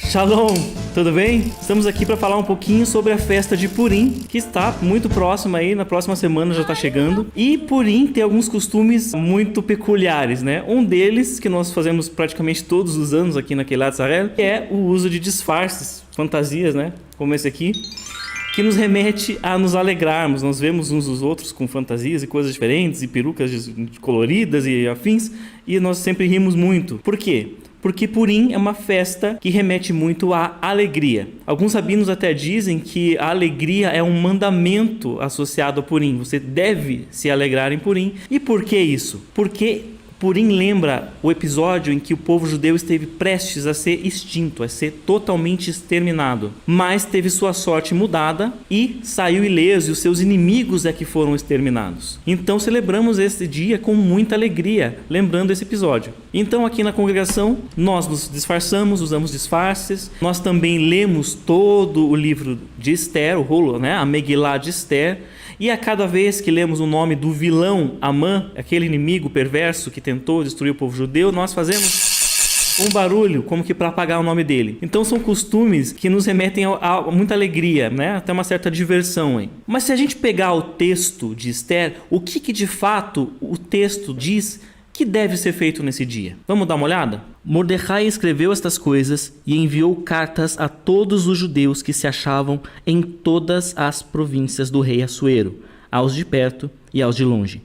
Shalom, tudo bem? Estamos aqui para falar um pouquinho sobre a festa de Purim, que está muito próxima aí, na próxima semana já está chegando. E Purim tem alguns costumes muito peculiares, né? Um deles, que nós fazemos praticamente todos os anos aqui na Keilat Israel, é o uso de disfarces, fantasias, né? Como esse aqui, que nos remete a nos alegrarmos. Nós vemos uns os outros com fantasias e coisas diferentes, e perucas coloridas e afins, e nós sempre rimos muito. Por quê? Porque Purim é uma festa que remete muito à alegria. Alguns rabinos até dizem que a alegria é um mandamento associado a Purim. Você deve se alegrar em Purim. E por que isso? Porque Purim lembra o episódio em que o povo judeu esteve prestes a ser extinto, a ser totalmente exterminado, mas teve sua sorte mudada e saiu ileso, e os seus inimigos é que foram exterminados. Então celebramos esse dia com muita alegria, lembrando esse episódio. Então aqui na congregação nós nos disfarçamos, usamos disfarces, nós também lemos todo o livro de Esther, o rolo, né? A Megilá de Esther. E a cada vez que lemos o nome do vilão Amã, aquele inimigo perverso que tentou destruir o povo judeu, nós fazemos um barulho como que para apagar o nome dele. Então são costumes que nos remetem a muita alegria, né? Até uma certa diversão, hein? Mas se a gente pegar o texto de Esther, o que de fato o texto diz que deve ser feito nesse dia? Vamos dar uma olhada? Mordecai escreveu estas coisas e enviou cartas a todos os judeus que se achavam em todas as províncias do rei Assuero, aos de perto e aos de longe,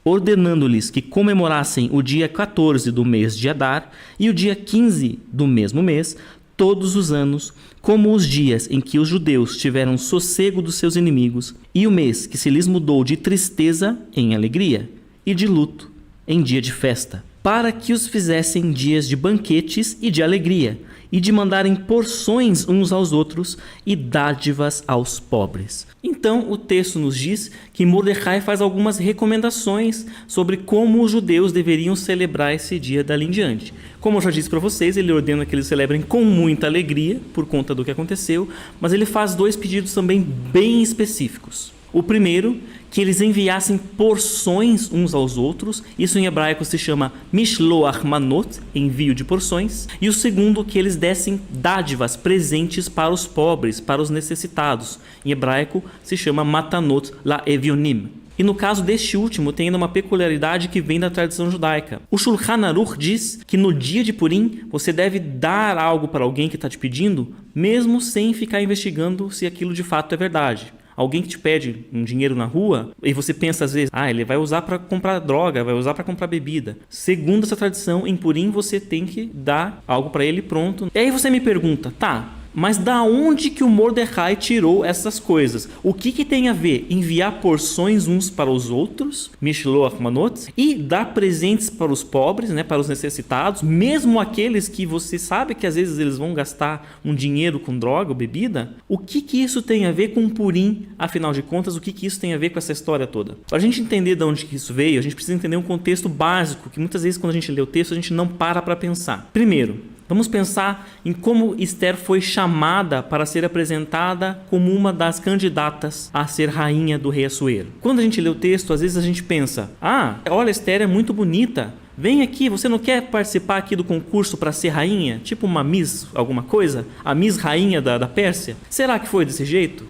ordenando-lhes que comemorassem o dia 14 do mês de Adar e o dia 15 do mesmo mês, todos os anos, como os dias em que os judeus tiveram sossego dos seus inimigos, e o mês que se lhes mudou de tristeza em alegria e de luto em dia de festa, para que os fizessem dias de banquetes e de alegria, e de mandarem porções uns aos outros e dádivas aos pobres. Então o texto nos diz que Mordecai faz algumas recomendações sobre como os judeus deveriam celebrar esse dia dali em diante. Como eu já disse para vocês, ele ordena que eles celebrem com muita alegria por conta do que aconteceu, mas ele faz dois pedidos também bem específicos. O primeiro, que eles enviassem porções uns aos outros, isso em hebraico se chama Mishloach Manot, envio de porções, e o segundo, que eles dessem dádivas, presentes para os pobres, para os necessitados, em hebraico se chama Matanot La'evionim. E no caso deste último, tem ainda uma peculiaridade que vem da tradição judaica. O Shulchan Aruch diz que no dia de Purim, você deve dar algo para alguém que está te pedindo, mesmo sem ficar investigando se aquilo de fato é verdade. Alguém que te pede um dinheiro na rua e você pensa às vezes, ele vai usar para comprar droga, vai usar para comprar bebida. Segundo essa tradição, em Purim você tem que dar algo para ele pronto. E aí você me pergunta, mas da onde que o Mordecai tirou essas coisas? O que tem a ver enviar porções uns para os outros, Mishloach Manot, e dar presentes para os pobres, né, para os necessitados, mesmo aqueles que você sabe que às vezes eles vão gastar um dinheiro com droga ou bebida? O que isso tem a ver com Purim, afinal de contas? O que isso tem a ver com essa história toda? Para a gente entender de onde que isso veio, a gente precisa entender um contexto básico, que muitas vezes quando a gente lê o texto a gente não para pensar. Primeiro, vamos pensar em como Esther foi chamada para ser apresentada como uma das candidatas a ser rainha do rei Assuero. Quando a gente lê o texto, às vezes a gente pensa, olha, Esther é muito bonita, vem aqui, você não quer participar aqui do concurso para ser rainha? Tipo uma Miss alguma coisa? A Miss Rainha da Pérsia? Será que foi desse jeito?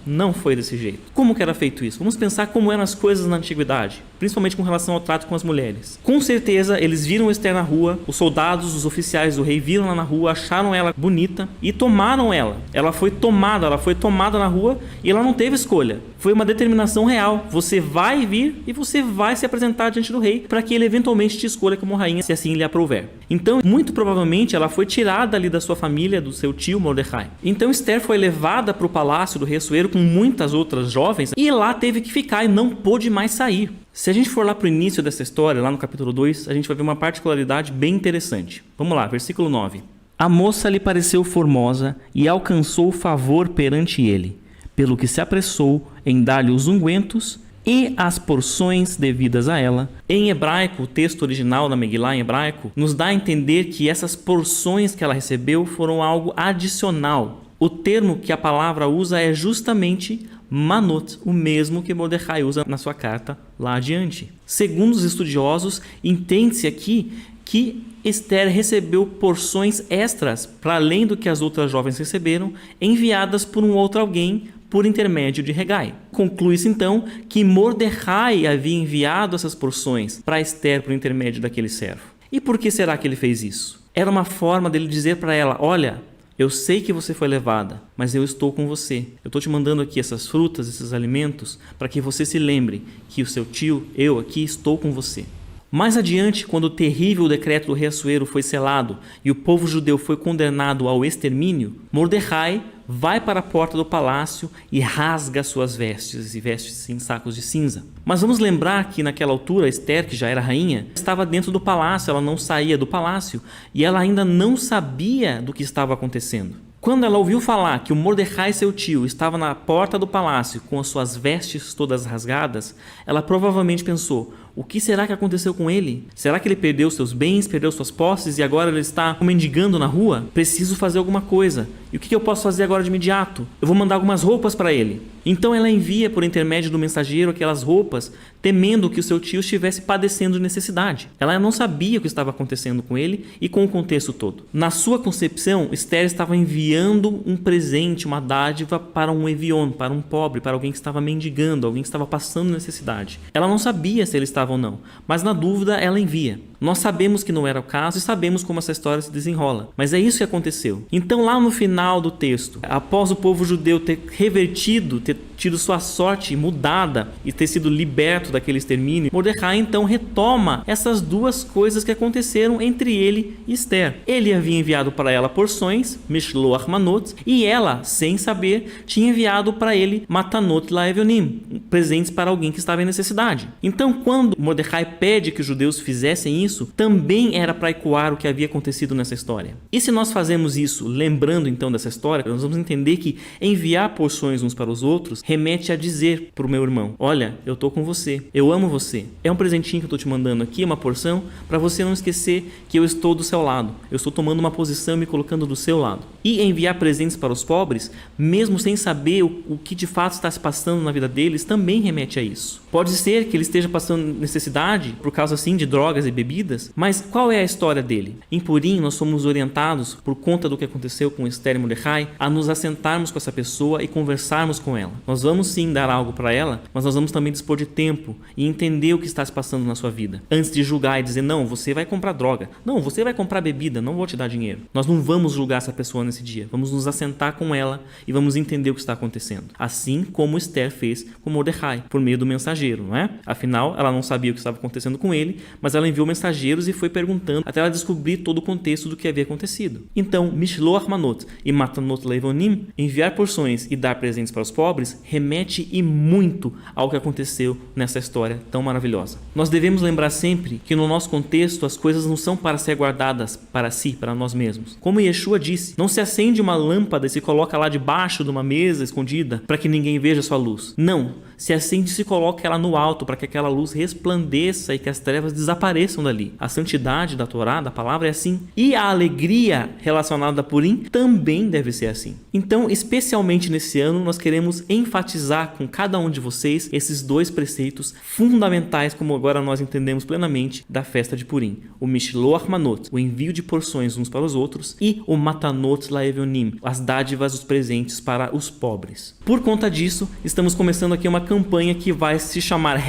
Não foi desse jeito. Como que era feito isso? Vamos pensar como eram as coisas na antiguidade, principalmente com relação ao trato com as mulheres. Com certeza, eles viram Esther na rua, os soldados, os oficiais do rei viram ela na rua, acharam ela bonita e tomaram ela. Ela foi tomada na rua e ela não teve escolha. Foi uma determinação real. Você vai vir e você vai se apresentar diante do rei para que ele eventualmente te escolha como rainha, se assim lhe aprouver. Então, muito provavelmente, ela foi tirada ali da sua família, do seu tio Mordecai. Então, Esther foi levada para o palácio do rei Assuero com muitas outras jovens e lá teve que ficar e não pôde mais sair. Se a gente for lá para o início dessa história, lá no capítulo 2, a gente vai ver uma particularidade bem interessante. Vamos lá, versículo 9. A moça lhe pareceu formosa e alcançou favor perante ele, pelo que se apressou em dar-lhe os ungüentos e as porções devidas a ela. Em hebraico, o texto original da Megilá em hebraico nos dá a entender que essas porções que ela recebeu foram algo adicional. O termo que a palavra usa é justamente manot, o mesmo que Mordecai usa na sua carta lá adiante. Segundo os estudiosos, entende-se aqui que Esther recebeu porções extras para além do que as outras jovens receberam, enviadas por um outro alguém por intermédio de Hegai. Conclui-se então que Mordecai havia enviado essas porções para Esther por intermédio daquele servo. E por que será que ele fez isso? Era uma forma dele dizer para ela: olha, eu sei que você foi levada, mas eu estou com você. Eu estou te mandando aqui essas frutas, esses alimentos, para que você se lembre que o seu tio, eu aqui, estou com você. Mais adiante, quando o terrível decreto do rei Assuero foi selado e o povo judeu foi condenado ao extermínio, Mordecai vai para a porta do palácio e rasga suas vestes e veste-se em sacos de cinza. Mas vamos lembrar que naquela altura Esther, que já era rainha, estava dentro do palácio, ela não saía do palácio e ela ainda não sabia do que estava acontecendo. Quando ela ouviu falar que o Mordecai, seu tio, estava na porta do palácio com as suas vestes todas rasgadas, ela provavelmente pensou: o que será que aconteceu com ele? Será que ele perdeu seus bens, perdeu suas posses e agora ele está mendigando na rua? Preciso fazer alguma coisa. E o que eu posso fazer agora de imediato? Eu vou mandar algumas roupas para ele. Então ela envia por intermédio do mensageiro aquelas roupas, temendo que o seu tio estivesse padecendo de necessidade. Ela não sabia o que estava acontecendo com ele e com o contexto todo. Na sua concepção, Esther estava enviando um presente, uma dádiva para um evion, para um pobre, para alguém que estava mendigando, alguém que estava passando necessidade. Ela não sabia se ele estava ou não, mas na dúvida ela envia. Nós sabemos que não era o caso e sabemos como essa história se desenrola, mas é isso que aconteceu. Então lá no final do texto, após o povo judeu ter revertido, ter tido sua sorte mudada e ter sido liberto daquele extermínio, Mordecai então retoma essas duas coisas que aconteceram entre ele e Esther. Ele havia enviado para ela porções, Mishloach Manot, e ela, sem saber, tinha enviado para ele Matanot Laevionim, presentes para alguém que estava em necessidade. Então, quando Mordecai pede que os judeus fizessem isso, também era para ecoar o que havia acontecido nessa história. E se nós fazemos isso, lembrando então dessa história, nós vamos entender que enviar porções uns para os outros remete a dizer para o meu irmão: olha, eu estou com você, eu amo você. É um presentinho que eu estou te mandando aqui, uma porção, para você não esquecer que eu estou do seu lado. Eu estou tomando uma posição e me colocando do seu lado. E enviar presentes para os pobres, mesmo sem saber o que de fato está se passando na vida deles, também remete a isso. Pode ser que ele esteja passando necessidade por causa assim de drogas e bebidas, mas qual é a história dele? Em Purim, nós somos orientados, por conta do que aconteceu com Esther e Mordecai, a nos assentarmos com essa pessoa e conversarmos com ela. Nós vamos sim dar algo para ela, mas nós vamos também dispor de tempo e entender o que está se passando na sua vida. Antes de julgar e dizer: não, você vai comprar droga, não, você vai comprar bebida, não vou te dar dinheiro. Nós não vamos julgar essa pessoa nesse dia, vamos nos assentar com ela e vamos entender o que está acontecendo. Assim como Esther fez com Mordecai, por meio do mensageiro, não é? Afinal, ela não sabia o que estava acontecendo com ele, mas ela enviou mensageiros e foi perguntando até ela descobrir todo o contexto do que havia acontecido. Então, Mishloach Manot e Matanot Levonim, enviar porções e dar presentes para os pobres, remete e muito ao que aconteceu nessa história tão maravilhosa. Nós devemos lembrar sempre que no nosso contexto as coisas não são para ser guardadas para si, para nós mesmos. Como Yeshua disse, não se acende uma lâmpada e se coloca lá debaixo de uma mesa escondida para que ninguém veja sua luz. Não, se acende e se coloca ela no alto para que aquela luz resplandeça e que as trevas desapareçam dali. A santidade da Torá, da palavra, é assim. E a alegria relacionada a Purim também deve ser assim. Então, especialmente nesse ano, nós queremos enfatizar com cada um de vocês esses dois preceitos fundamentais, como agora nós entendemos plenamente, da festa de Purim. O Mishloach Manot, o envio de porções uns para os outros, e o Matanot Laevionim, as dádivas, os presentes para os pobres. Por conta disso, estamos começando aqui uma campanha que vai se chamar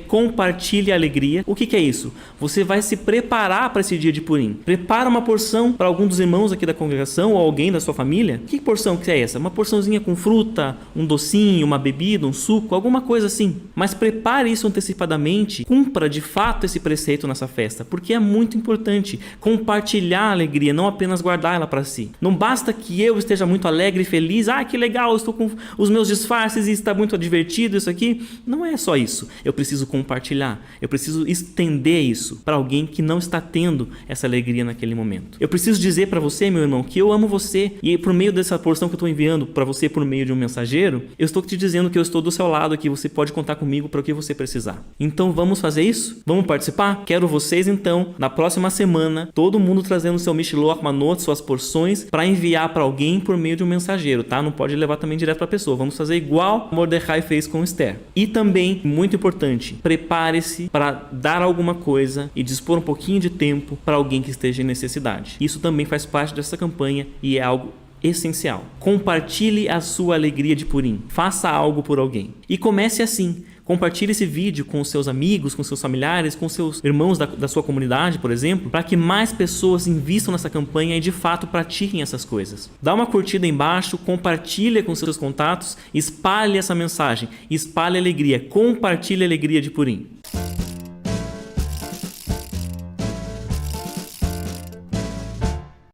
#Compartilhe Alegria. O que é isso? Você vai se preparar para esse dia de Purim. Prepara uma porção para algum dos irmãos aqui da congregação ou alguém da sua família. Que porção que é essa? Uma porçãozinha com fruta, um docinho, uma bebida, um suco, alguma coisa assim. Mas prepare isso antecipadamente, cumpra de fato esse preceito nessa festa, porque é muito importante compartilhar a alegria, não apenas guardar ela para si. Não basta que eu esteja muito alegre e feliz, que legal, eu estou com os meus disfarces e está muito divertido isso aqui. Não é só isso. Eu preciso compartilhar, eu preciso estender isso para alguém que não está tendo essa alegria naquele momento. Eu preciso dizer para você, meu irmão, que eu amo você, e por meio dessa porção que eu estou enviando para você por meio de um mensageiro, eu estou te dizendo que eu estou do seu lado, que você pode contar comigo para o que você precisar. Então vamos fazer isso? Vamos participar? Quero vocês então, na próxima semana, todo mundo trazendo seu Mishloach Manot, suas porções, para enviar para alguém por meio de um mensageiro, tá? Não pode levar também direto para a pessoa. Vamos fazer igual Mordecai fez com com Esther. E também, muito importante, prepare-se para dar alguma coisa e dispor um pouquinho de tempo para alguém que esteja em necessidade. Isso também faz parte dessa campanha e é algo essencial. Compartilhe a sua alegria de Purim. Faça algo por alguém. E comece assim. Compartilhe esse vídeo com os seus amigos, com seus familiares, com seus irmãos da sua comunidade, por exemplo, para que mais pessoas invistam nessa campanha e de fato pratiquem essas coisas. Dá uma curtida aí embaixo, compartilhe com seus contatos, espalhe essa mensagem, espalhe a alegria, compartilhe a alegria de Purim.